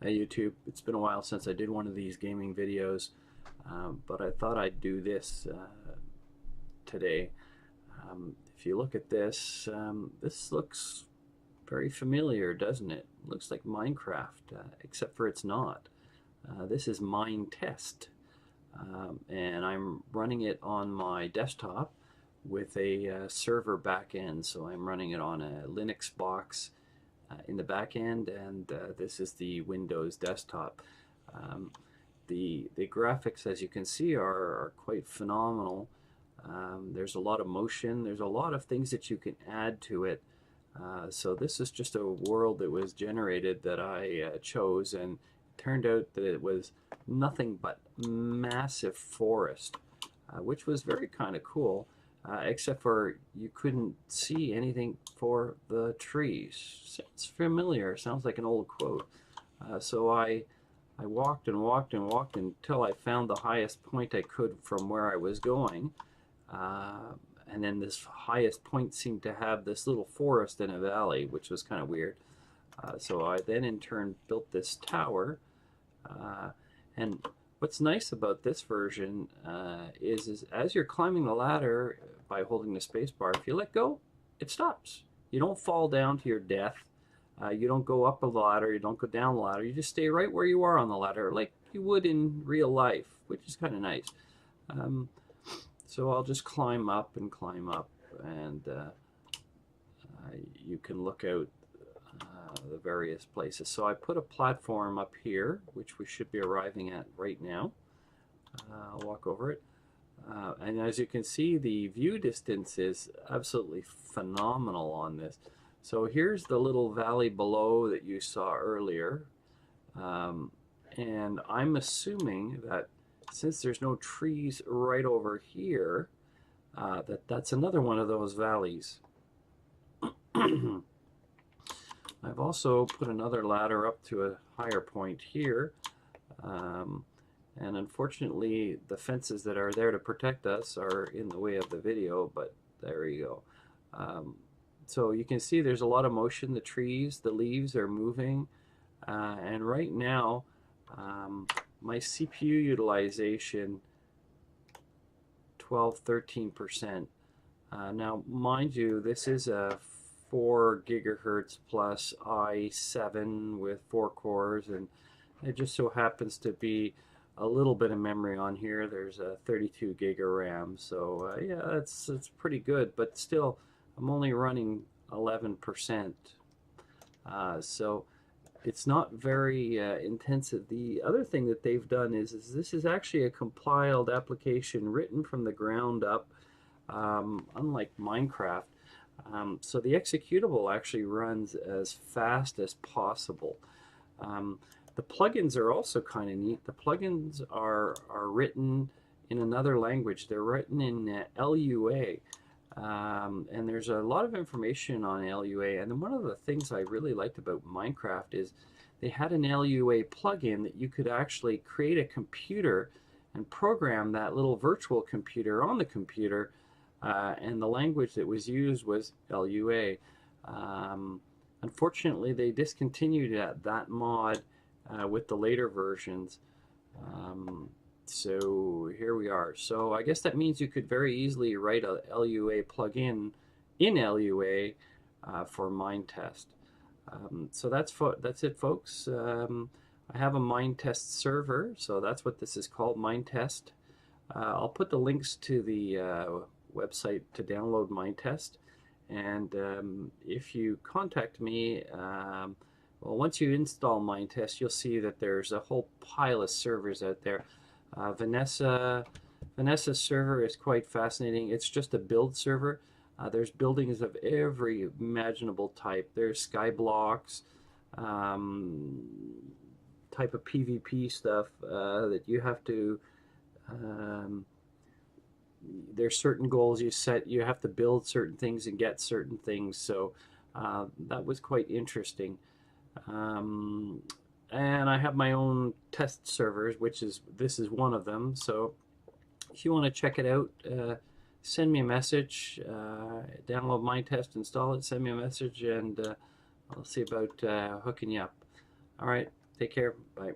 Hey YouTube, it's been a while since I did one of these gaming videos, but I thought I'd do this today. If you look at this, this looks very familiar, doesn't it? Looks like Minecraft, except for it's not. This is Minetest, and I'm running it on my desktop with a server backend. So I'm running it on a Linux box in the back end, and this is the Windows desktop. Um, the graphics, as you can see, are quite phenomenal. There's a lot of motion. There's a lot of things that you can add to it. So this is just a world that was generated that I chose, and it turned out that it was nothing but massive forest, which was very kind of cool. Except for you couldn't see anything for the trees. Sounds familiar. Sounds like an old quote. So I walked and walked and walked until I found the highest point I could from where I was going. And then this highest point seemed to have this little forest in a valley, which was kind of weird. So I then in turn built this tower. And what's nice about this version is as you're climbing the ladder by holding the space bar, if you let go, it stops. You don't fall down to your death. You don't go up the ladder. You don't go down the ladder. You just stay right where you are on the ladder, like you would in real life, which is kind of nice. So I'll just climb up, and you can look out the various places. So I put a platform up here, which we should be arriving at right now. I'll walk over it. And as you can see, the view distance is absolutely phenomenal on this. So here's the little valley below that you saw earlier. And I'm assuming that since there's no trees right over here, that's another one of those valleys. I've also put another ladder up to a higher point here. And unfortunately, the fences that are there to protect us are in the way of the video, but there you go. So you can see there's a lot of motion. The trees, the leaves are moving. And right now, my CPU utilization, 12–13%. Now, mind you, this is a 4 gigahertz plus i7 with 4 cores, and it just so happens to be a little bit of memory on here. There's a 32 gig of RAM, so yeah, it's pretty good, but still I'm only running 11%, so it's not very intensive. The other thing that they've done is this is actually a compiled application written from the ground up, unlike Minecraft. So the executable actually runs as fast as possible. The plugins are also kind of neat. The plugins are written in another language. They're written in LUA. And there's a lot of information on LUA. And one of the things I really liked about Minecraft is they had an LUA plugin that you could actually create a computer and program that little virtual computer on the computer. And the language that was used was LUA. Unfortunately, they discontinued that mod with the later versions. So here we are. So I guess that means you could very easily write a LUA plugin in LUA for Minetest. So that's it, folks. I have a Minetest server, so that's what this is called, Minetest. I'll put the links to the website to download Minetest, and if you contact me, well, once you install Minetest, you'll see that there's a whole pile of servers out there. Vanessa's server is quite fascinating. It's just a build server. There's buildings of every imaginable type. There's Skyblocks, type of PvP stuff that you have to. There's certain goals you set. You have to build certain things and get certain things. So that was quite interesting. And I have my own test servers, this is one of them. So if you want to check it out, send me a message. Download Minetest, install it, send me a message, and I'll see about hooking you up. All right. Take care. Bye.